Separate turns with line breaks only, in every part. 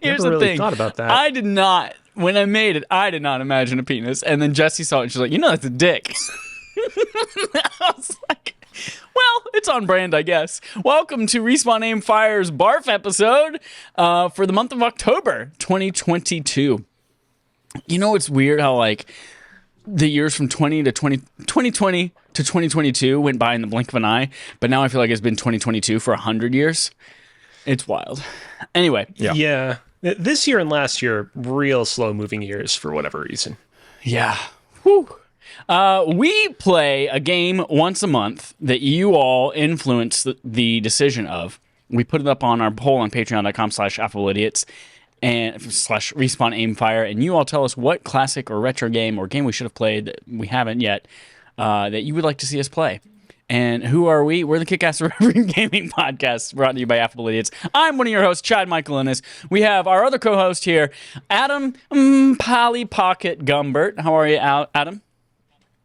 Here's the thing. Thought about that. I did not, when I made it, I did not imagine a penis. And then Jessie saw it and she's like, that's a dick. I was like, well, it's on brand, I guess. Welcome to Respawn Aim Fire's BARF episode for the month of October 2022. It's weird how, like, the years from 2020 to 2022 went by in the blink of an eye, but now I feel like it's been 2022 for 100 years. It's wild. Anyway.
Yeah. This year and last year, real slow-moving years for whatever reason.
Yeah. Whew. We play a game once a month that you all influence the decision of. We put it up on our poll on patreon.com/AffableIdiots and /Respawn Aim Fire, and you all tell us what classic or retro game or game we should have played that we haven't yet that you would like to see us play. And who are we? We're the Kick-Ass Irreverent Gaming Podcast, brought to you by Affable Idiots. I'm one of your hosts, Chad Michael Innes. We have our other co-host here, Adam Polly Pocket Gumbert. How are you, Adam?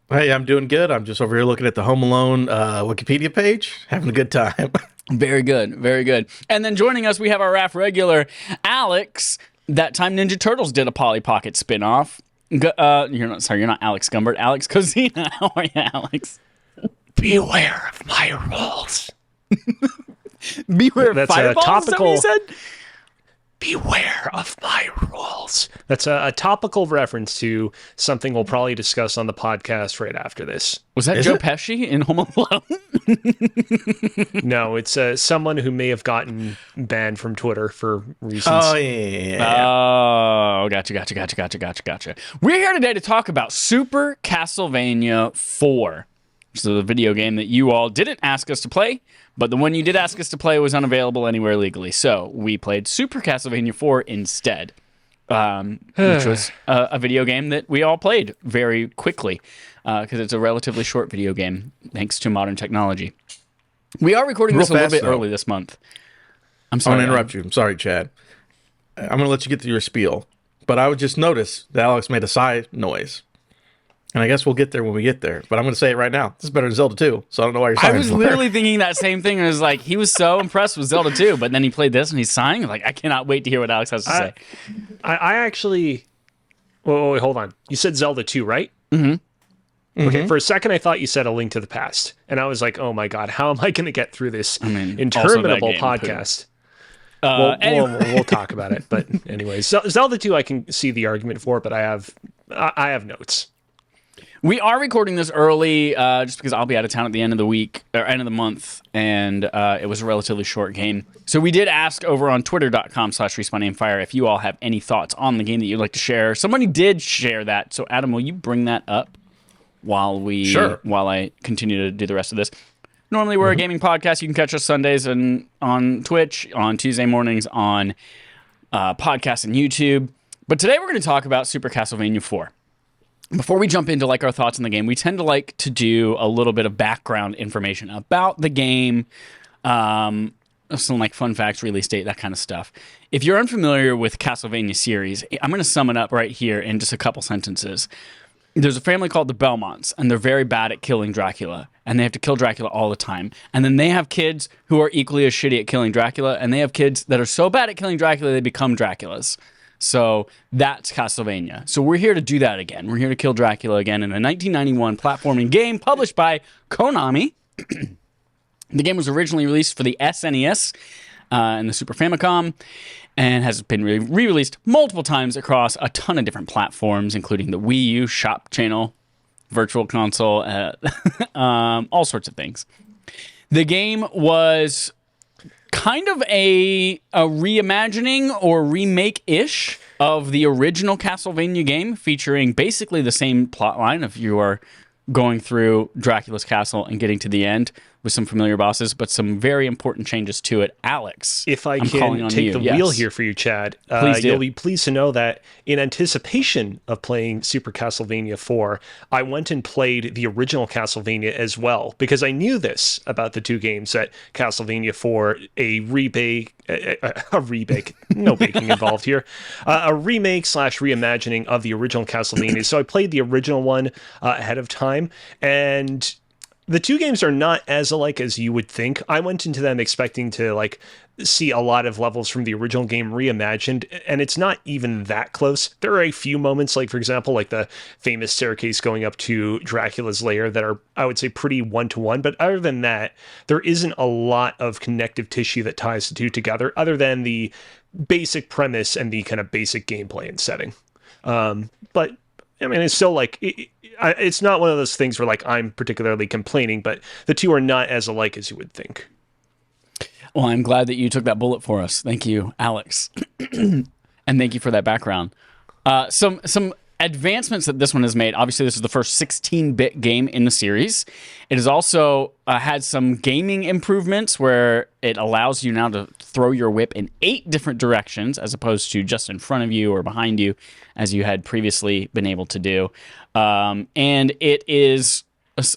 Hey, I'm doing good. I'm just over here looking at the Home Alone Wikipedia page, having a good time.
Very good, very good. And then joining us, we have our RAF regular, Alex. That time Ninja Turtles did a Polly Pocket spinoff. You're not Alex Gumbert. Alex Cozina. How are you, Alex?
Beware of my rules.
Beware of fireballs, topical. Is that what you said?
Beware of my rules. That's a topical reference to something we'll probably discuss on the podcast right after this.
Was that Joe Pesci in Home Alone?
No, it's someone who may have gotten banned from Twitter for reasons.
Oh, yeah.
Oh, gotcha. We're here today to talk about Super Castlevania IV. So the video game that you all didn't ask us to play, but the one you did ask us to play was unavailable anywhere legally. So we played Super Castlevania IV instead, which was a video game that we all played very quickly because it's a relatively short video game, thanks to modern technology. We are recording this a little bit early this month. I'm sorry.
I'm going to interrupt you. I'm sorry, Chad. I'm going to let you get to your spiel, but I would just notice that Alex made a sigh noise. And I guess we'll get there when we get there. But I'm going to say it right now. This is better than Zelda 2, so I don't know why you're sighing.
I was literally thinking that same thing. I was like, he was so impressed with Zelda 2, but then he played this and he's sighing. Like, I cannot wait to hear what Alex has to say.
I actually... Wait, hold on. You said Zelda 2, right? Mm-hmm. Okay, for a second I thought you said A Link to the Past. And I was like, oh my god, how am I going to get through this interminable podcast? We'll talk about it. But anyways, Zelda 2 I can see the argument for, but I have notes.
We are recording this early just because I'll be out of town at the end of the week, or end of the month, and it was a relatively short game. So we did ask over on twitter.com/RespawnAimFire if you all have any thoughts on the game that you'd like to share. Somebody did share that. So Adam, will you bring that up while I continue to do the rest of this? Normally we're a gaming podcast. You can catch us Sundays on Twitch, on Tuesday mornings on podcasts and YouTube. But today we're going to talk about Super Castlevania IV. Before we jump into like our thoughts on the game, we tend to like to do a little bit of background information about the game, some like fun facts, release date, that kind of stuff. If you're unfamiliar with Castlevania series, I'm going to sum it up right here in just a couple sentences. There's a family called the Belmonts, and they're very bad at killing Dracula, and they have to kill Dracula all the time. And then they have kids who are equally as shitty at killing Dracula, and they have kids that are so bad at killing Dracula they become Draculas. So that's Castlevania. So we're here to do that again. We're here to kill Dracula again in a 1991 platforming game published by Konami. The game was originally released for the SNES and the Super Famicom and has been re-released multiple times across a ton of different platforms, including the Wii U, Shop Channel, Virtual Console, all sorts of things. The game was kind of a reimagining or remake-ish of the original Castlevania game, featuring basically the same plot line of you are going through Dracula's castle and getting to the end. with some familiar bosses, but some very important changes to it. Alex,
if I
I'm calling
can
on
take
you.
the
Yes.
wheel here for you, Chad,
Please do.
you'll be pleased to know that in anticipation of playing Super Castlevania IV, I went and played the original Castlevania as well, because I knew this about the two games, that Castlevania IV, a remake, no baking involved here, a remake / reimagining of the original Castlevania. So I played the original one ahead of time, and the two games are not as alike as you would think. I went into them expecting to like see a lot of levels from the original game reimagined, and it's not even that close. There are a few moments, like for example, like the famous staircase going up to Dracula's lair, that are, I would say, pretty one-to-one. But other than that, there isn't a lot of connective tissue that ties the two together, other than the basic premise and the kind of basic gameplay and setting. But I mean, it's still like, it's not one of those things where like I'm particularly complaining, but the two are not as alike as you would think.
Well, I'm glad that you took that bullet for us. Thank you, Alex. And thank you for that background. Some advancements that this one has made. Obviously, this is the first 16-bit game in the series. It has also had some gaming improvements where it allows you now to throw your whip in 8 different directions as opposed to just in front of you or behind you, as you had previously been able to do. And it is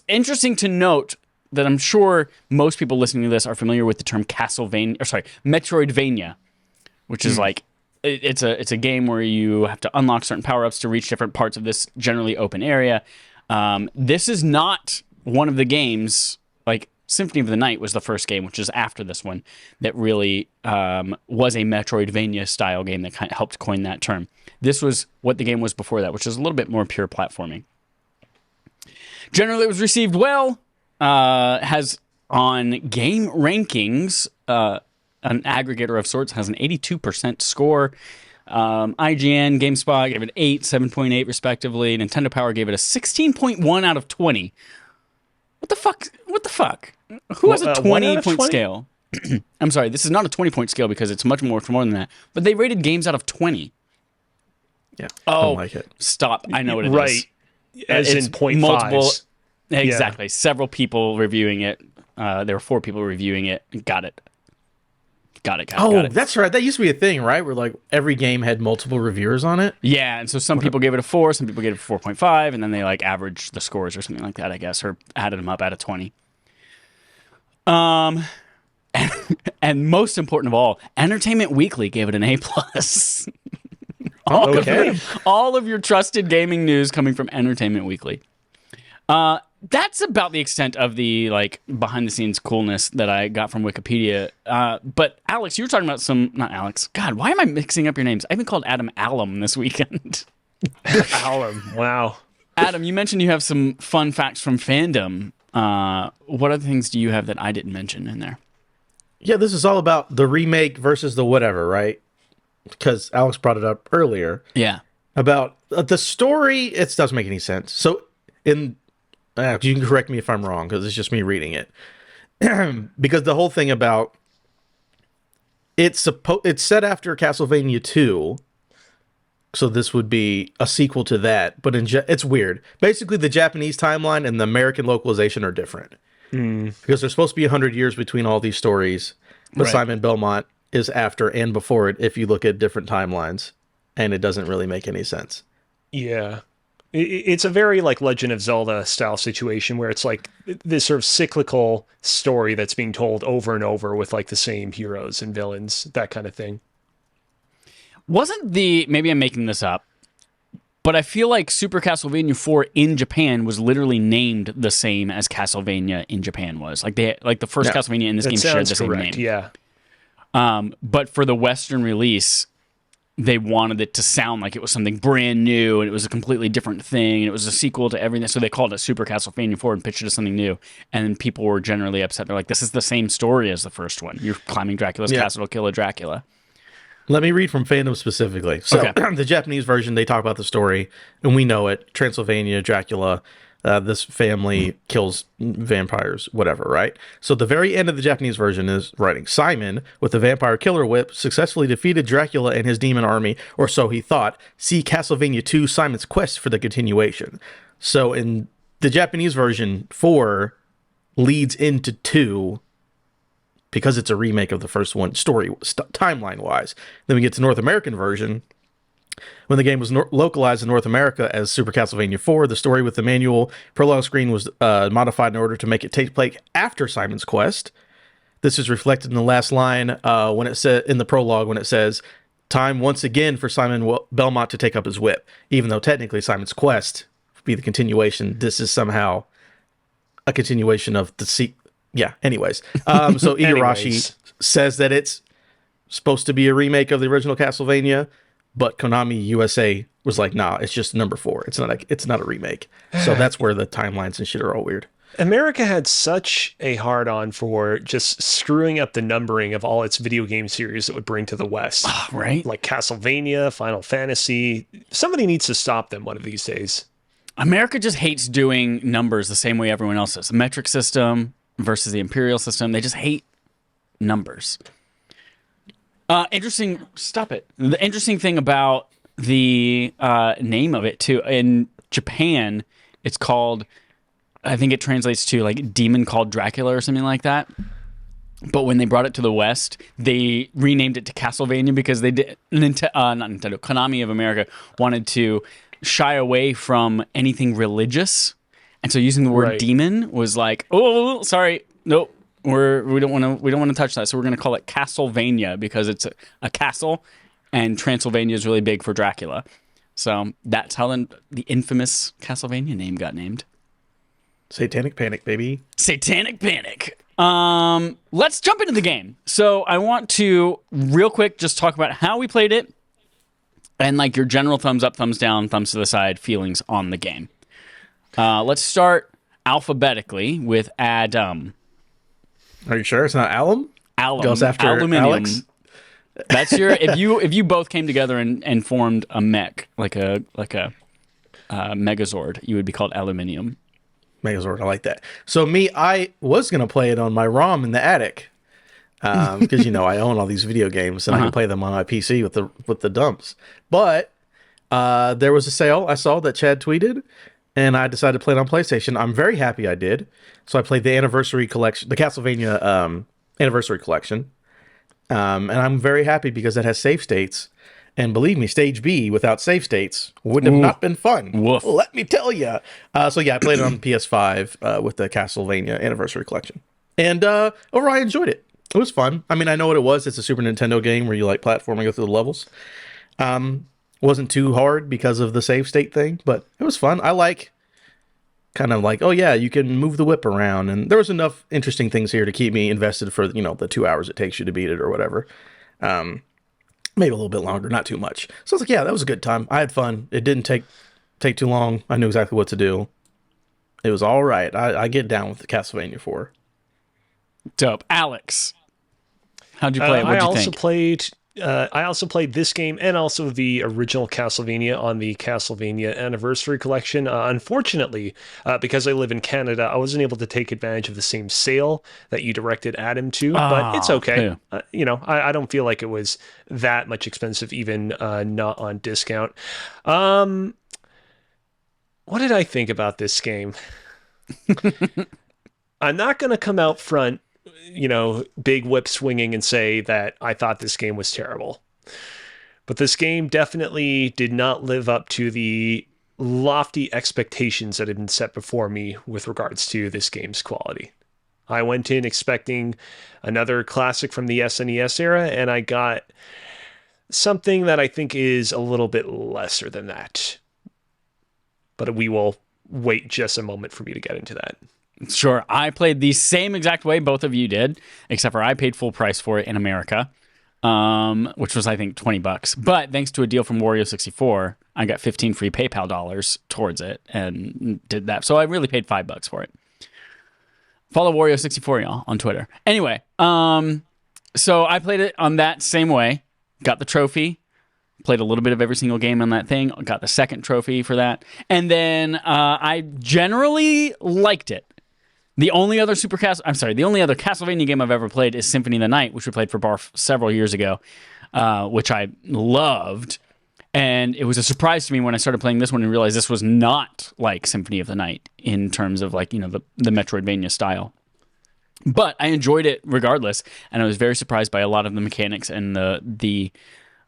interesting to note that I'm sure most people listening to this are familiar with the term Metroidvania, which is like, it's a game where you have to unlock certain power-ups to reach different parts of this generally open area. This is not one of the games, like Symphony of the Night was the first game, which is after this one, that really was a Metroidvania-style game that kind of helped coin that term. This was what the game was before that, which is a little bit more pure platforming. Generally, it was received well. Has on game rankings, an aggregator of sorts, has an 82% score. IGN, GameSpot gave it 8, 7.8 respectively. Nintendo Power gave it a 16.1 out of 20. What the fuck? Who has a 20-point scale? I'm sorry, this is not a 20-point scale because it's much more than that. But they rated games out of 20.
Yeah, I don't like it.
Stop. I know what it is.
Right. As
It's
in point
multiple.
fives.
Exactly. Yeah. Several people reviewing it. There were 4 people reviewing it. Got it.
That's right. That used to be a thing, right? Where like every game had multiple reviewers on it.
Yeah, and so some people gave it a 4, some people gave it a 4.5, and then they like averaged the scores or something like that, I guess, or added them up out of 20. And most important of all, Entertainment Weekly gave it an A+. All of your trusted gaming news coming from Entertainment Weekly. That's about the extent of the like behind the scenes coolness that I got from Wikipedia. But Alex, you were talking about not Alex. God, why am I mixing up your names? I've been called Adam Alum this weekend.
Alum, wow.
Adam, you mentioned you have some fun facts from fandom. What other things do you have that I didn't mention in there?
Yeah, this is all about the remake versus the whatever, right? Because Alex brought it up earlier.
Yeah.
About the story, it doesn't make any sense. So you can correct me if I'm wrong, because it's just me reading it. Because the whole thing about it's set after Castlevania 2, so this would be a sequel to that. But it's weird. Basically, the Japanese timeline and the American localization are different because there's supposed to be 100 years between all these stories. But
Right.
Simon Belmont is after and before it. If you look at different timelines, and it doesn't really make any sense.
Yeah. It's a very like Legend of Zelda style situation where it's like this sort of cyclical story that's being told over and over with like the same heroes and villains, that kind of thing.
Maybe I'm making this up, but I feel like Super Castlevania IV in Japan was literally named the same as Castlevania in Japan was. Like the first Castlevania in this game shared the same name.
Yeah.
But for the Western release, they wanted it to sound like it was something brand new and it was a completely different thing and it was a sequel to everything. So they called it Super Castlevania IV and pitched it as something new. And people were generally upset. They're like, this is the same story as the first one. You're climbing Dracula's castle to kill a Dracula.
Let me read from fandom specifically. So the Japanese version, they talk about the story, and we know it. Transylvania, Dracula, this family kills vampires, whatever, right? So the very end of the Japanese version is writing, Simon, with the vampire killer whip, successfully defeated Dracula and his demon army, or so he thought. See Castlevania 2, Simon's Quest for the continuation. So in the Japanese version 4, leads into 2 because it's a remake of the first one, timeline-wise. Then we get to North American version. When the game was localized in North America as Super Castlevania IV, the story with the manual prologue screen was modified in order to make it take place after Simon's Quest. This is reflected in the last line when it said in the prologue when it says, "Time once again for Simon Belmont to take up his whip." Even though technically Simon's Quest would be the continuation, this is somehow a continuation of the Yeah. Anyways, so Igarashi says that it's supposed to be a remake of the original Castlevania. But Konami USA was like, nah, it's just number 4. It's not a remake. So that's where the timelines and shit are all weird.
America had such a hard-on for just screwing up the numbering of all its video game series it would bring to the West.
Right?
Like Castlevania, Final Fantasy. Somebody needs to stop them one of these days.
America just hates doing numbers the same way everyone else does. The metric system versus the imperial system. They just hate numbers. Interesting. Stop it. The interesting thing about the name of it too, in Japan, it's called, I think it translates to like Demon Called Dracula or something like that. But when they brought it to the West, they renamed it to Castlevania because they did, not Nintendo, Konami of America wanted to shy away from anything religious. And so using the word demon was like, oh, sorry, nope. We don't want to touch that, so we're going to call it Castlevania because it's a castle, and Transylvania is really big for Dracula. So that's how the infamous Castlevania name got named.
Satanic Panic, baby.
Satanic Panic. Let's jump into the game. So I want to real quick just talk about how we played it, and like your general thumbs up, thumbs down, thumbs to the side feelings on the game. Let's start alphabetically with Adam.
Are you sure it's not alum?
Alum.
Goes after
Aluminium.
Alex?
That's your if you both came together and formed a mech like a Megazord, you would be called Aluminium.
Megazord, I like that. So I was gonna play it on my ROM in the attic because I own all these video games and I can play them on my PC with the dumps. But there was a sale I saw that Chad tweeted, and I decided to play it on PlayStation. I'm very happy I did. So I played the anniversary collection, the Castlevania anniversary collection. And I'm very happy because it has save states. And believe me, Stage B without save states would have not been fun.
Woof.
Let me tell you. So yeah, I played it on PS5 with the Castlevania anniversary collection. And overall, I enjoyed it. It was fun. I mean, I know what it was. It's a Super Nintendo game where you like platform and go through the levels. Wasn't too hard because of the save state thing, but it was fun. I like kind of like, oh yeah, you can move the whip around, and there was enough interesting things here to keep me invested for the 2 hours it takes you to beat it or whatever. Maybe a little bit longer, not too much. So I was like, yeah, that was a good time. I had fun. It didn't take too long. I knew exactly what to do. It was all right. I get down with the Castlevania 4.
Dope. Alex, how'd you play it? What'd you think?
I also played this game and also the original Castlevania on the Castlevania Anniversary Collection. Unfortunately, because I live in Canada, I wasn't able to take advantage of the same sale that you directed Adam to, but it's okay.
Yeah.
I don't feel like it was that much expensive, even not on discount. What did I think about this game? I'm not going to come out front, big whip swinging and say that I thought this game was terrible. But this game definitely did not live up to the lofty expectations that had been set before me with regards to this game's quality. I went in expecting another classic from the SNES era, and I got something that I think is a little bit lesser than that. But we will wait just a moment for me to get into that.
Sure. I played the same exact way both of you did, except for I paid full price for it in America, which was, I think, $20. But thanks to a deal from Wario64, I got 15 free PayPal dollars towards it and did that. So I really paid $5 for it. Follow Wario64, y'all, on Twitter. Anyway, so I played it on that same way. Got the trophy. Played a little bit of every single game on that thing. Got the second trophy for that. And then I generally liked it. The only other Castlevania game I've ever played is Symphony of the Night, which we played for BARF several years ago, which I loved. And it was a surprise to me when I started playing this one and realized this was not like Symphony of the Night in terms of the Metroidvania style. But I enjoyed it regardless, and I was very surprised by a lot of the mechanics and the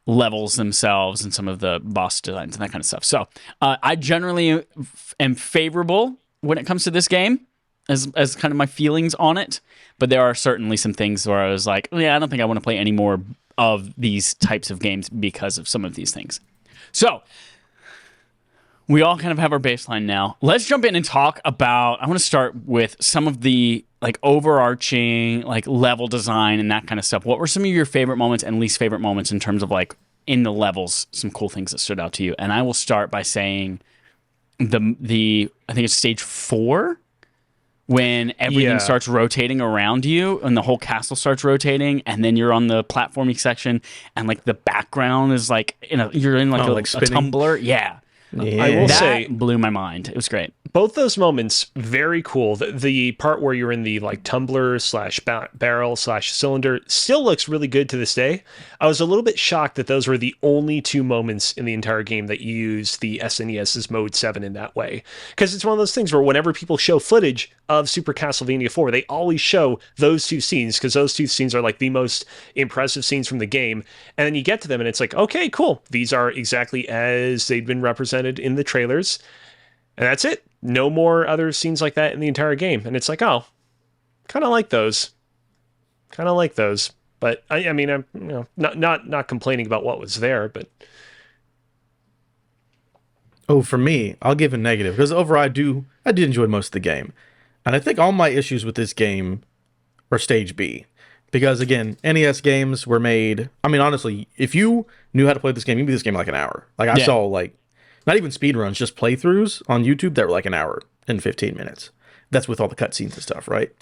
levels themselves and some of the boss designs and that kind of stuff. So I generally am favorable when it comes to this game as kind of my feelings on it. But there are certainly some things where I was like, yeah, I don't think I want to play any more of these types of games because of some of these things. So we all kind of have our baseline now. Let's jump in and talk about, I want to start with some of the like overarching like level design and that kind of stuff. What were some of your favorite moments and least favorite moments in terms of like in the levels, some cool things that stood out to you? And I will start by saying the I think it's stage 4 when everything starts rotating around you and the whole castle starts rotating, and then you're on the platforming section and like the background is like you're in like a tumbler. Yeah.
I will say,
blew my mind. It was great.
Both those moments, very cool. The part where you're in the like tumbler / barrel / cylinder still looks really good to this day. I was a little bit shocked that those were the only 2 moments in the entire game that use the SNES's Mode 7 in that way. Because it's one of those things where whenever people show footage of Super Castlevania IV, they always show those 2 scenes because those 2 scenes are like the most impressive scenes from the game. And then you get to them and it's like, okay, cool. These are exactly as they've been represented in the trailers. And that's it. No more other scenes like that in the entire game. And it's like, oh, kind of like those. But I mean, I'm not complaining about what was there, but.
Oh, for me, I'll give a negative because overall I did enjoy most of the game. And I think all my issues with this game are stage B. Because again, NES games were made, I mean, honestly, if you knew how to play this game, you'd beat this game in like an hour. Like I saw like, not even speedruns, just playthroughs on YouTube that were like an hour and 15 minutes. That's with all the cutscenes and stuff, right?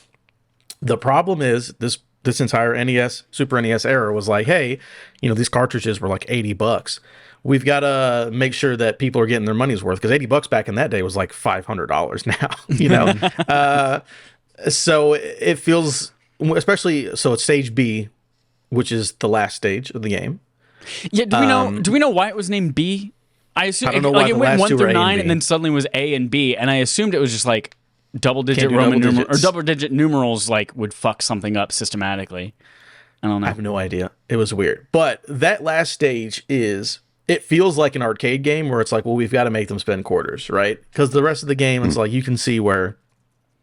The problem is this entire NES, Super NES era was like, hey, these cartridges were like $80. We've got to make sure that people are getting their money's worth because $80 back in that day was like $500 now, so it feels, especially, so it's stage B, which is the last stage of the game.
Yeah, do we know why it was named B? I assume
I don't know why
it went 1 through 9 and then suddenly was A and B, and I assumed it was just like double-digit Roman numerals or double-digit numerals like would fuck something up systematically. I don't know.
I have no idea. It was weird. But that last stage it feels like an arcade game where it's like, well, we've got to make them spend quarters, right? Because the rest of the game, it's like you can see where,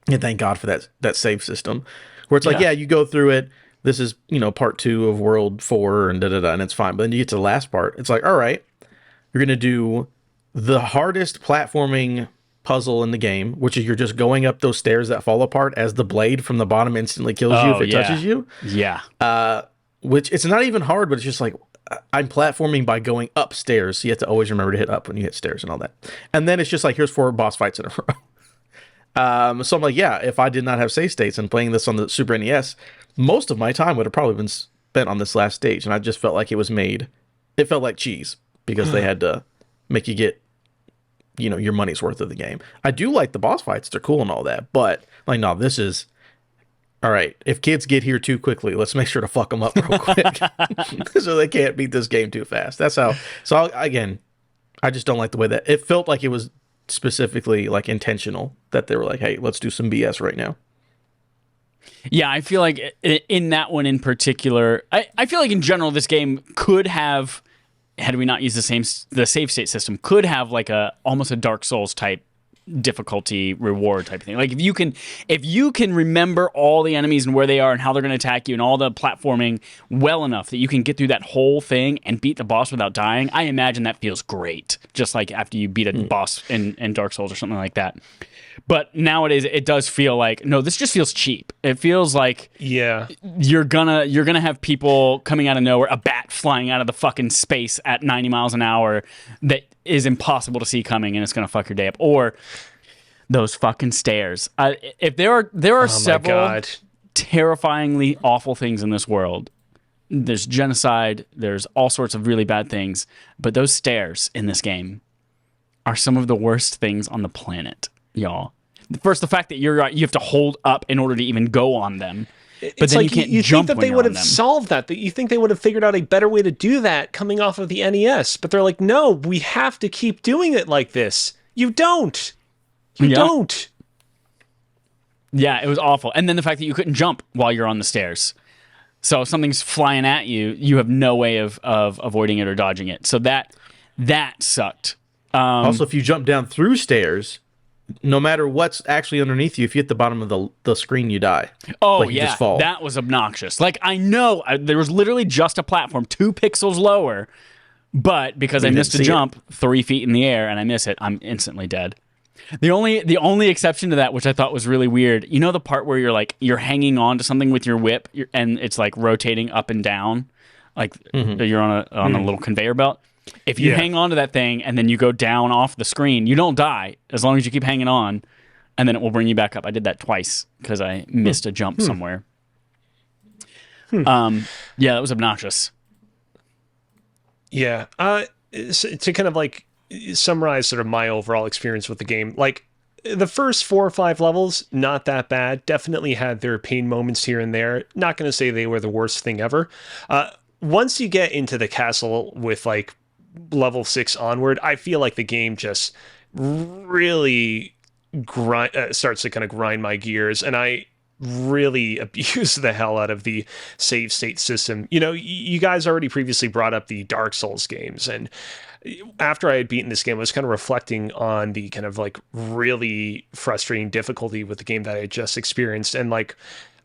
and thank God for that save system, where it's like, you go through it. This is, part 2 of World 4 and da-da-da, and it's fine. But then you get to the last part. It's like, all right, you're going to do the hardest platforming puzzle in the game, which is you're just going up those stairs that fall apart as the blade from the bottom instantly kills you if it touches you.
Yeah.
Which it's not even hard, but it's just like, I'm platforming by going upstairs. So you have to always remember to hit up when you hit stairs and all that. And then it's just like, here's 4 boss fights in a row. So I'm like, yeah, if I did not have save states and playing this on the Super NES, most of my time would have probably been spent on this last stage. And I just felt like it felt like cheese because they had to make you get, your money's worth of the game. I do like the boss fights. They're cool and all that. But like, no, this is, all right, if kids get here too quickly, let's make sure to fuck them up real quick so they can't beat this game too fast. That's how. So again, I just don't like the way that it felt like it was specifically like intentional that they were like, hey, let's do some BS right now.
Yeah, I feel like in that one in particular, I feel like in general this game could have, had we not used the save state system, could have like almost a Dark Souls type difficulty reward type of thing. Like if you can remember all the enemies and where they are and how they're going to attack you and all the platforming well enough that you can get through that whole thing and beat the boss without dying, I imagine that feels great. Just like after you beat a boss in Dark Souls or something like that. But nowadays it does feel like, no, this just feels cheap. It feels like you're gonna have people coming out of nowhere, a bat flying out of the fucking space at 90 miles an hour that is impossible to see coming, and it's gonna fuck your day up. Or those fucking stairs. If there are several terrifyingly awful things in this world. There's genocide. There's all sorts of really bad things. But those stairs in this game are some of the worst things on the planet, y'all. First, the fact that you have to hold up in order to even go on them. But
it's
then
like
you can't
you
jump
think that
when
they
you're
would
on
have
them.
solved that you think they would have figured out a better way to do that coming off of the NES. But they're like, no, we have to keep doing it like this. You don't. You don't.
Yeah, it was awful. And then the fact that you couldn't jump while you're on the stairs. So if something's flying at you, you have no way of avoiding it or dodging it. So that sucked.
Also, if you jump down through stairs, no matter what's actually underneath you, if you hit the bottom of the screen, you die.
Oh,
like, you
yeah.
just fall.
That was obnoxious. Like, I know there was literally just a platform 2 pixels lower, but because I missed a jump 3 feet in the air and I miss it, I'm instantly dead. The only exception to that, which I thought was really weird, you know the part where you're hanging on to something with your whip and it's like rotating up and down, like you're on a little conveyor belt. If you hang on to that thing and then you go down off the screen, you don't die as long as you keep hanging on, and then it will bring you back up. I did that twice because I missed a jump somewhere. Yeah, that was obnoxious.
Yeah. To kind of like summarize sort of my overall experience with the game, like the first 4 or 5 levels, not that bad. Definitely had their pain moments here and there. Not going to say they were the worst thing ever. Once you get into the castle with like level 6 onward, I feel like the game just really starts to kind of grind my gears, and I really abuse the hell out of the save state system. You know, you guys already previously brought up the Dark Souls games, and after I had beaten this game, I was kind of reflecting on the kind of like really frustrating difficulty with the game that I had just experienced. And like,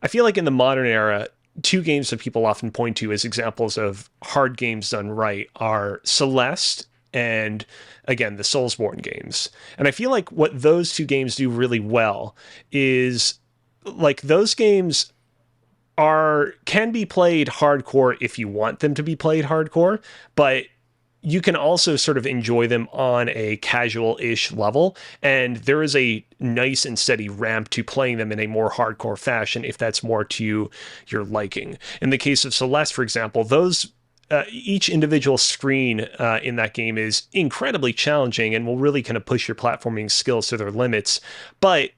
I feel like in the modern era, 2 games that people often point to as examples of hard games done right are Celeste and, again, the Soulsborne games. And I feel like what those 2 games do really well is, like, those games can be played hardcore if you want them to be played hardcore, but you can also sort of enjoy them on a casual-ish level, and there is a nice and steady ramp to playing them in a more hardcore fashion if that's more to your liking. In the case of Celeste, for example, each individual screen in that game is incredibly challenging and will really kind of push your platforming skills to their limits, but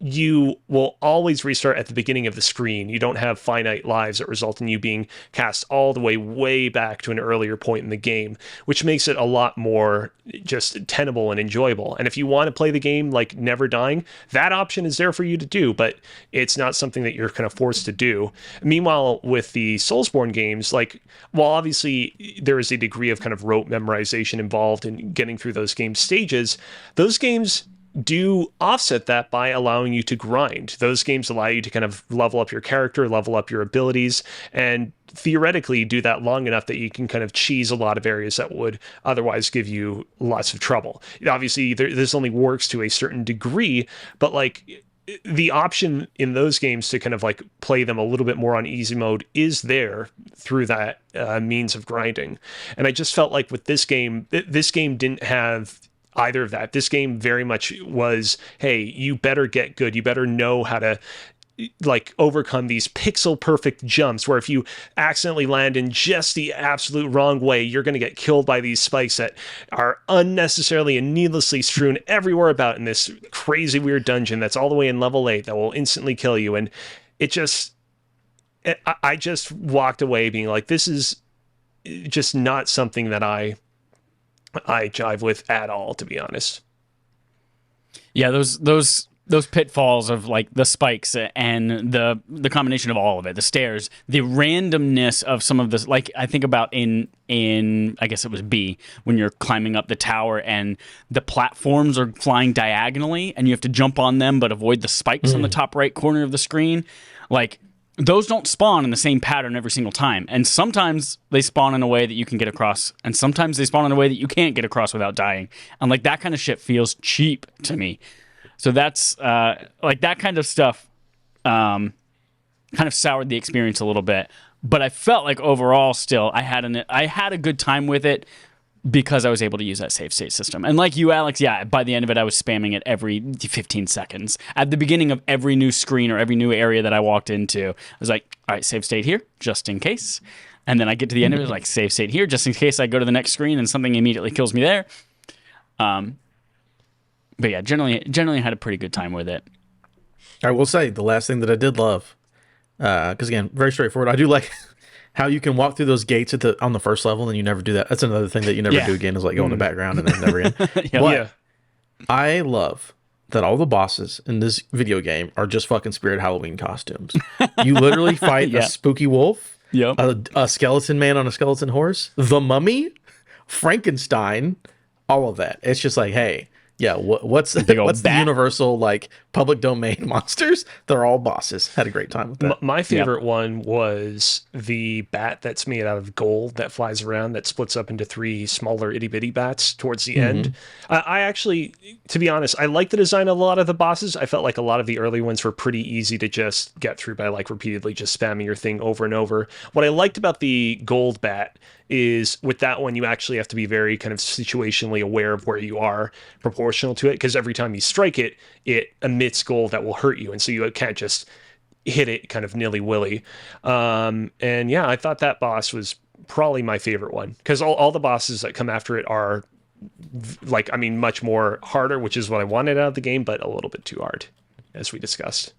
you will always restart at the beginning of the screen. You don't have finite lives that result in you being cast all the way back to an earlier point in the game, which makes it a lot more just tenable and enjoyable. And if you want to play the game like never dying, that option is there for you to do, but it's not something that you're kind of forced to do. Meanwhile, with the Soulsborne games, like, while obviously there is a degree of kind of rote memorization involved in getting through those game stages, those games do offset that by allowing you to grind. Those games allow you to kind of level up your character, level up your abilities, and theoretically do that long enough that you can kind of cheese a lot of areas that would otherwise give you lots of trouble. Obviously, this only works to a certain degree, but like, the option in those games to kind of like play them a little bit more on easy mode is there through that means of grinding. And I just felt like with this game didn't have either of that. This game very much was, hey, you better get good. You better know how to like overcome these pixel perfect jumps where if you accidentally land in just the absolute wrong way, you're going to get killed by these spikes that are unnecessarily and needlessly strewn everywhere about in this crazy weird dungeon that's all the way in level 8 that will instantly kill you. And I just walked away being like, this is just not something that I jive with at all, to be honest.
Yeah, those pitfalls of like the spikes and the combination of all of it, the stairs, the randomness of some of this. Like, I think about in I guess it was B, when you're climbing up the tower and the platforms are flying diagonally and you have to jump on them but avoid the spikes on the top right corner of the screen. Like, those don't spawn in the same pattern every single time. And sometimes they spawn in a way that you can get across, and sometimes they spawn in a way that you can't get across without dying. And like, that kind of shit feels cheap to me. So that's like, that kind of stuff kind of soured the experience a little bit. But I felt like overall still I had a good time with it because I was able to use that save state system. And like you, Alex, yeah, by the end of it, I was spamming it every 15 seconds. At the beginning of every new screen or every new area that I walked into, I was like, all right, save state here, just in case. And then I get to the end of it, like, save state here, just in case I go to the next screen and something immediately kills me there. But yeah, generally had a pretty good time with it.
I will say, the last thing that I did love, because again, very straightforward, I do like how you can walk through those gates on the first level and you never do that. That's another thing that you never do again, is like go in the background and then never in. But I love that all the bosses in this video game are just fucking Spirit Halloween costumes. You literally fight a spooky wolf, a skeleton man on a skeleton horse, the mummy, Frankenstein, all of that. It's just like, hey, yeah, what's the universal like public domain monsters? They're all bosses. Had a great time with that.
My favorite one was the bat that's made out of gold that flies around that splits up into 3 smaller itty bitty bats towards the end. I actually, to be honest, I like the design of a lot of the bosses. I felt like a lot of the early ones were pretty easy to just get through by like repeatedly just spamming your thing over and over. What I liked about the gold bat is with that one, you actually have to be very kind of situationally aware of where you are proportional to it, because every time you strike it, it emits gold that will hurt you. And so you can't just hit it kind of nilly-willy. And yeah, I thought that boss was probably my favorite one, because all the bosses that come after it are like, I mean, much more harder, which is what I wanted out of the game, but a little bit too hard, as we discussed.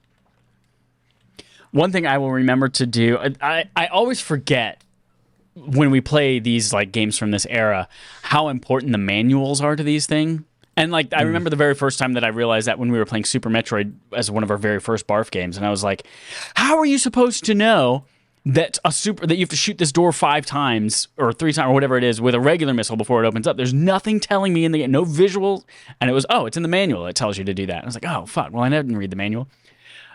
One thing I will remember to do, I always forget when we play these like games from this era, how important the manuals are to these things. And like, I remember the very first time that I realized that when we were playing Super Metroid as one of our very first BARF games, and I was like, how are you supposed to know that that you have to shoot this door 5 times or 3 times or whatever it is with a regular missile before it opens up? There's nothing telling me in the game, no visuals. And it was, it's in the manual. It tells you to do that. I was like, oh fuck. Well, I didn't read the manual.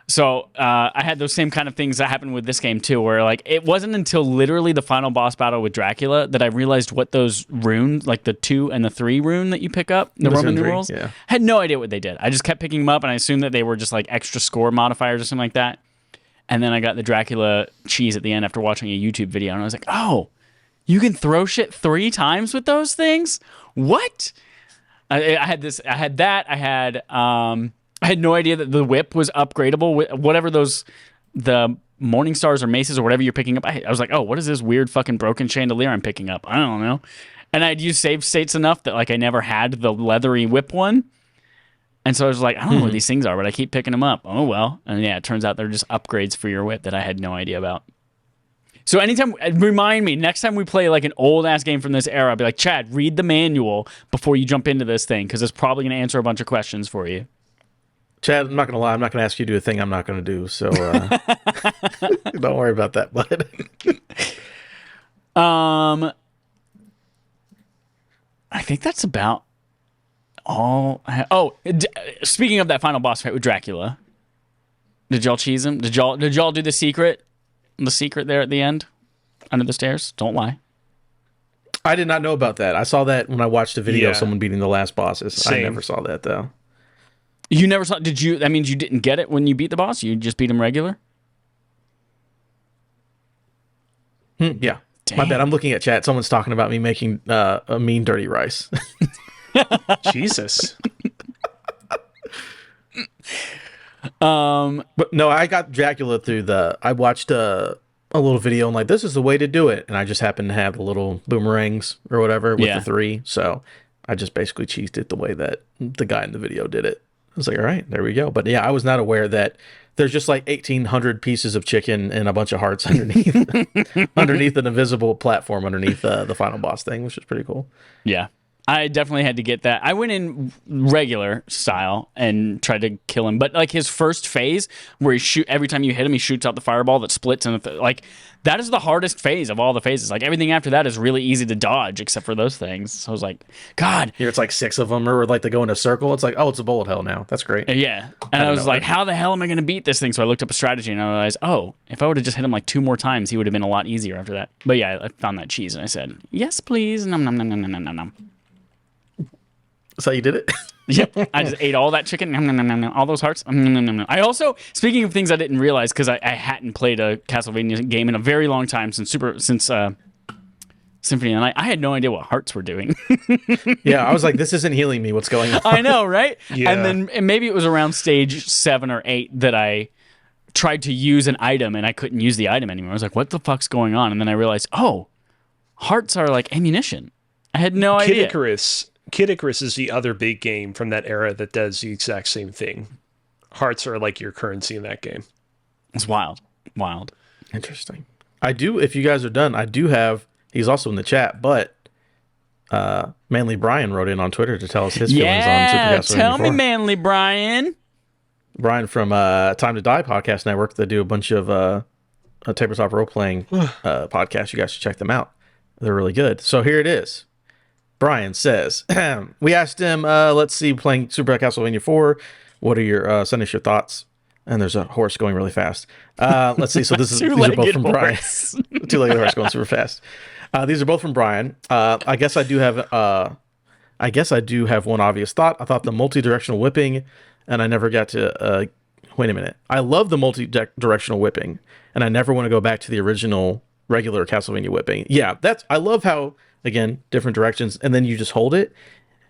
So I had those same kind of things that happened with this game too, where like it wasn't until literally the final boss battle with Dracula that I realized what those runes, like the 2 and the 3 rune that you pick up, the Roman numerals, had no idea what they did. I just kept picking them up, and I assumed that they were just like extra score modifiers or something like that. And then I got the Dracula cheese at the end after watching a YouTube video, and I was like, oh, you can throw shit 3 times with those things? What? I had that. I had no idea that the whip was upgradable. Whatever the Morning Stars or Maces or whatever you're picking up. I was like, oh, what is this weird fucking broken chandelier I'm picking up? I don't know. And I'd used save states enough that like I never had the leathery whip one. And so I was like, I don't know what these things are, but I keep picking them up. Oh, well. And yeah, it turns out they're just upgrades for your whip that I had no idea about. So anytime, remind me, next time we play like an old-ass game from this era, I'll be like, Chad, read the manual before you jump into this thing, because it's probably going to answer a bunch of questions for you.
Chad, I'm not going to lie. I'm not going to ask you to do a thing I'm not going to do. So don't worry about that, bud.
I think that's about all. Speaking of that final boss fight with Dracula, did y'all cheese him? Did y'all do the secret? The secret there at the end? Under the stairs? Don't lie.
I did not know about that. I saw that when I watched a video of someone beating the last bosses. Same. I never saw that, though.
You never saw? Did you? That means you didn't get it when you beat the boss. You just beat him regular.
Yeah. Damn. My bad. I'm looking at chat. Someone's talking about me making a mean dirty rice.
Jesus.
But no, I got Dracula through I watched a little video and like, this is the way to do it, and I just happened to have the little boomerangs or whatever with the 3, so I just basically cheesed it the way that the guy in the video did it. I was like, all right, there we go. But yeah, I was not aware that there's just like 1,800 pieces of chicken and a bunch of hearts underneath an invisible platform underneath the final boss thing, which is pretty cool.
Yeah. I definitely had to get that. I went in regular style and tried to kill him, but like his first phase where every time you hit him, he shoots out the fireball that splits, and like that is the hardest phase of all the phases. Like everything after that is really easy to dodge, except for those things. So I was like, God,
here it's like 6 of them, or like they go in a circle. It's like, oh, it's a bullet hell now. That's great.
Yeah, and I was like, how the hell am I going to beat this thing? So I looked up a strategy, and I realized, oh, if I would have just hit him like 2 more times, he would have been a lot easier after that. But yeah, I found that cheese, and I said, yes, please. Nom nom nom nom nom nom nom.
That's how you did it?
Yep. I just ate all that chicken. Nom, nom, nom, nom, nom, all those hearts. Nom, nom, nom, nom. I also, speaking of things I didn't realize, because I hadn't played a Castlevania game in a very long time since Symphony of the Night, I had no idea what hearts were doing.
Yeah, I was like, this isn't healing me. What's going on?
I know, right?
Yeah.
And then maybe it was around stage 7 or 8 that I tried to use an item, and I couldn't use the item anymore. I was like, what the fuck's going on? And then I realized, oh, hearts are like ammunition. I had no idea.
Kid Icarus is the other big game from that era that does the exact same thing. Hearts are like your currency in that game.
It's wild.
Interesting. I do, if you guys are done, I do have, he's also in the chat, but Manly Brian wrote in on Twitter to tell us his feelings on Super
Yeah,
Castlevania
tell me,
4.
Manly Brian.
Brian from Time to Die Podcast Network. They do a bunch of tabletop role-playing podcasts. You guys should check them out. They're really good. So here it is. Brian says, we asked him, let's see, playing Super Castlevania 4. What are your, send us your thoughts. And there's a horse going really fast. Let's see. So these are both from Brian. Two-legged horse going super fast. These are both from Brian. I guess I do have one obvious thought. I thought the multi-directional whipping, and I never got to, wait a minute. I love the multi-directional whipping, and I never want to go back to the original regular Castlevania whipping. Yeah, I love how, again, different directions, and then you just hold it.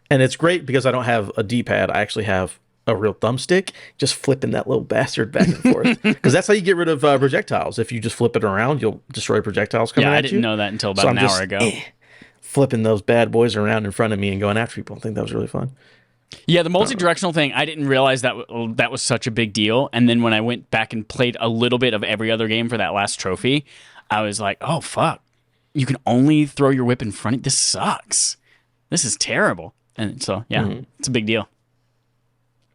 And it's great because I don't have a D-pad. I actually have a real thumbstick, just flipping that little bastard back and forth. Because that's how you get rid of projectiles. If you just flip it around, you'll destroy projectiles coming at you.
Yeah, I didn't know that until about an hour ago.
Flipping those bad boys around in front of me and going after people. I think that was really fun.
Yeah, the multi-directional thing, I didn't realize that was such a big deal. And then when I went back and played a little bit of every other game for that last trophy, I was like, oh, fuck. You can only throw your whip in front of... This sucks. This is terrible. And so, yeah, It's a big deal.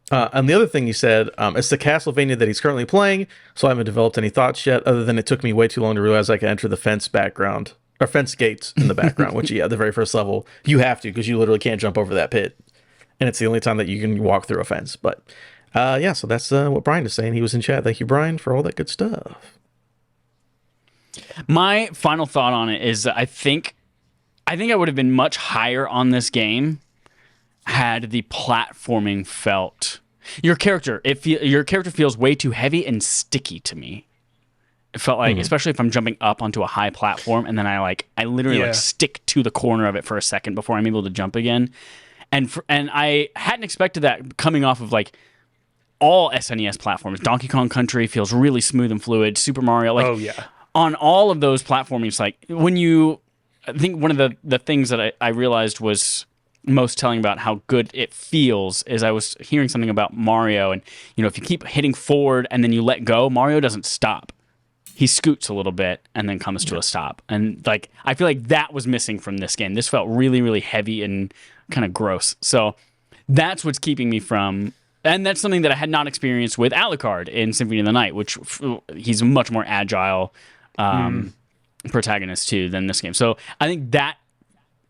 And the other thing you said, it's the Castlevania that he's currently playing, so I haven't developed any thoughts yet, other than it took me way too long to realize I could enter the fence gates in the background, which, yeah, the very first level, you have to, because you literally can't jump over that pit. And it's the only time that you can walk through a fence. But, yeah, so that's what Brian is saying. He was in chat. Thank you, Brian, for all that good stuff.
My final thought on it is I think I would have been much higher on this game had the platforming felt... Your character feels way too heavy and sticky to me. It felt like, especially if I'm jumping up onto a high platform and then I literally stick to the corner of it for a second before I'm able to jump again. And I hadn't expected that coming off of like all SNES platforms. Donkey Kong Country feels really smooth and fluid. Super Mario, on all of those platformings, like I think one of the things that I realized was most telling about how good it feels is I was hearing something about Mario, and if you keep hitting forward and then you let go, Mario doesn't stop. He scoots a little bit and then comes to a stop. And like I feel like that was missing from this game. This felt really, really heavy and kind of gross. So that's what's keeping me from, and that's something that I had not experienced with Alucard in Symphony of the Night, which he's a much more agile protagonist too than this game. So I think that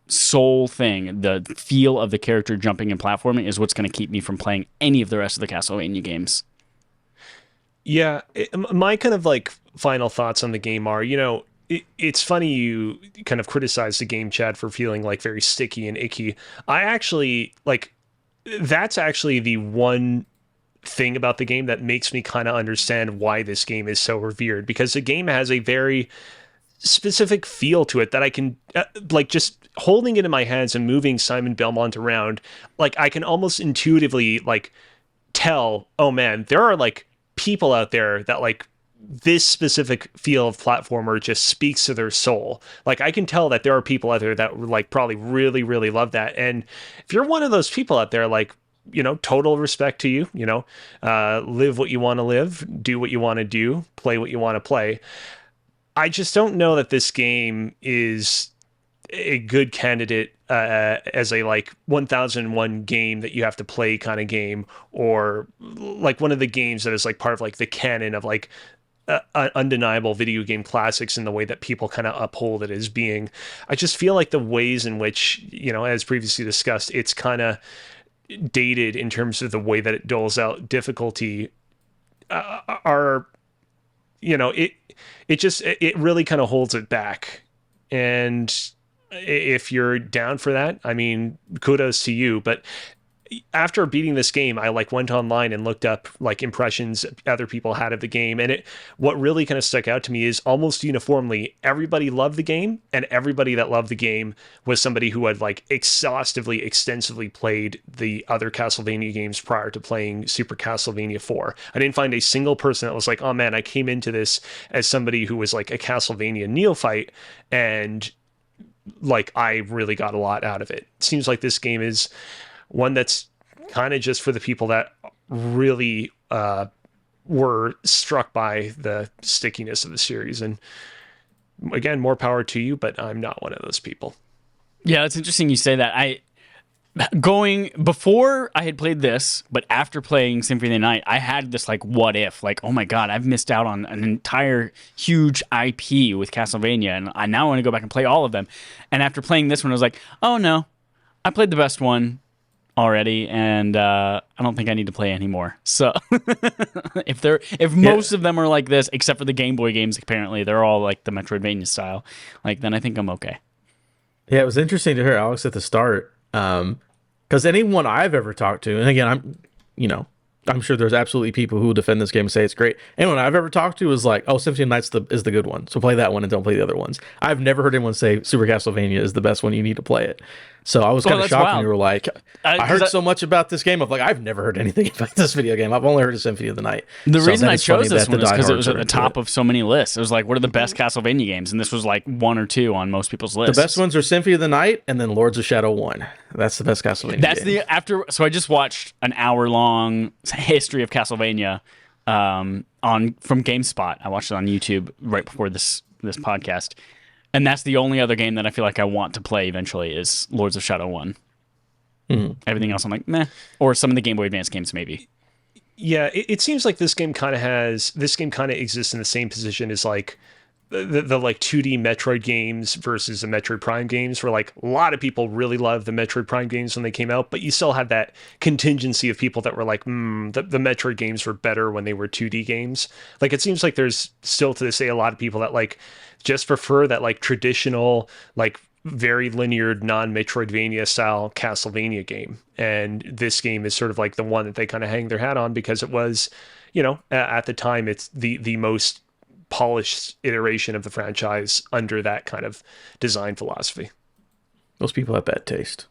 sole thing, the feel of the character jumping and platforming, is what's going to keep me from playing any of the rest of the Castlevania games.
Yeah, my kind of like final thoughts on the game are, it's funny you kind of criticize the game, Chad, for feeling like very sticky and icky. I actually that's actually the one thing about the game that makes me kind of understand why this game is so revered, because the game has a very specific feel to it that I can just holding it in my hands and moving Simon Belmont around, like I can almost intuitively like tell, oh man, there are like people out there that like this specific feel of platformer just speaks to their soul. Like I can tell that there are people out there that like probably really, really love that. And if you're one of those people out there, like, total respect to you, live what you want to live, do what you want to do, play what you want to play. I just don't know that this game is a good candidate as a like 1001 game that you have to play kind of game, or like one of the games that is like part of like the canon of like undeniable video game classics in the way that people kind of uphold it as being. I just feel like the ways in which, as previously discussed, it's kind of dated in terms of the way that it doles out difficulty are, it really kind of holds it back. And if you're down for that, I mean, kudos to you. But after beating this game, I like went online and looked up like impressions other people had of the game. And what really kind of stuck out to me is almost uniformly, everybody loved the game, and everybody that loved the game was somebody who had like extensively played the other Castlevania games prior to playing Super Castlevania IV. I didn't find a single person that was like, oh man, I came into this as somebody who was like a Castlevania neophyte, and like I really got a lot out of it. It seems like this game is one that's kind of just for the people that really were struck by the stickiness of the series. And again, more power to you, but I'm not one of those people.
Yeah, it's interesting you say that. Before I had played this, but after playing Symphony of the Night, I had this like what if, like, oh my god, I've missed out on an entire huge IP with Castlevania, and I now want to go back and play all of them. And after playing this one, I was like, oh no, I played the best one already, and I don't think I need to play anymore. So if most of them are like this, except for the Game Boy games, apparently they're all like the Metroidvania style, like then I think I'm okay.
Yeah, it was interesting to hear Alex at the start. Because anyone I've ever talked to, and again, I'm sure there's absolutely people who defend this game and say it's great. Anyone I've ever talked to is like, oh, Symphony of the Night is the good one, so play that one and don't play the other ones. I've never heard anyone say Super Castlevania is the best one, you need to play it. So I was kind of shocked when you were like, I heard so much about this game. I've never heard anything about this video game. I've only heard of Symphony of the Night.
The reason I chose this one is because it was at the top of so many lists. It was like, what are the best Castlevania games? And this was like 1 or 2 on most people's lists.
The best ones are Symphony of the Night and then Lords of Shadow 1. That's the best Castlevania game. So I just watched an hour-long history of Castlevania from GameSpot. I watched it on YouTube right before this podcast. And that's the only other game that I feel like I want to play eventually is Lords of Shadow 1. Mm-hmm. Everything else I'm like, meh. Or some of the Game Boy Advance games maybe.
Yeah, it seems like this game kind of exists in the same position as like the like 2D Metroid games versus the Metroid Prime games, where like a lot of people really loved the Metroid Prime games when they came out, but you still had that contingency of people that were like, the Metroid games were better when they were 2D games. Like it seems like there's still to this day a lot of people that like just prefer that like traditional, like very linear non-Metroidvania style Castlevania game. And this game is sort of like the one that they kind of hang their hat on because it was, at the time, it's the most polished iteration of the franchise under that kind of design philosophy.
Those people have bad taste.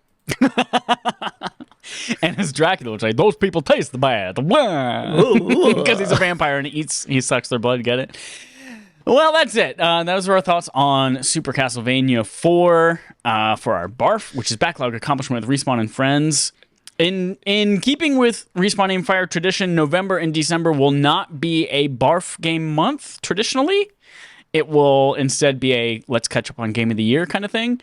And as Dracula would say, those people taste the bad. Because he's a vampire and he sucks their blood, get it? Well, that's it. Those are our thoughts on Super Castlevania IV for our BARF, which is Backlog Accomplishment with Respawn and Friends. In keeping with Respawn Aim Fire tradition, November and December will not be a BARF game month traditionally. It will instead be a let's catch up on Game of the Year kind of thing.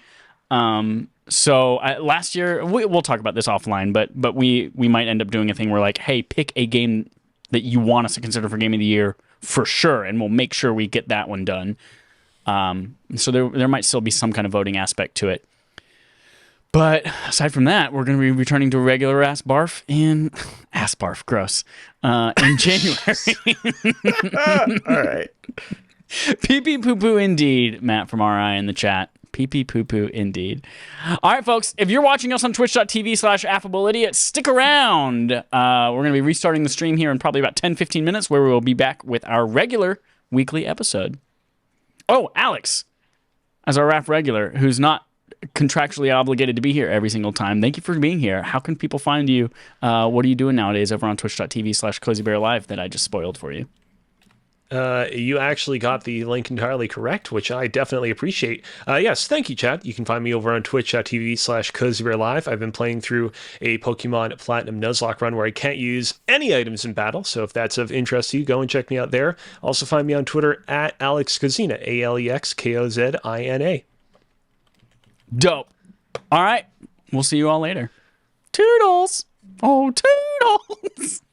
So last year, we'll talk about this offline, but we might end up doing a thing where like, hey, pick a game that you want us to consider for Game of the Year for sure, and we'll make sure we get that one done. So there might still be some kind of voting aspect to it. But aside from that, we're going to be returning to regular ass barf in January.
All right.
Pee pee poo poo indeed, Matt from RI in the chat. Pee pee poo poo indeed. All right, folks, if you're watching us on twitch.tv/affableidiot, stick around. We're going to be restarting the stream here in probably about 10-15 minutes where we will be back with our regular weekly episode. Oh, Alex, as our RAF regular, who's not contractually obligated to be here every single time, thank you for being here. How can people find you? What are you doing nowadays over on twitch.tv/CozyBearLive that I just spoiled for you?
You actually got the link entirely correct, which I definitely appreciate. Yes, thank you, Chad. You can find me over on twitch.tv/CozyBearLive. I've been playing through a Pokemon Platinum Nuzlocke run where I can't use any items in battle, so if that's of interest to you, go and check me out there. Also find me on Twitter at AlexKozina, AlexKozina.
Dope. All right. We'll see you all later. Toodles. Oh, toodles.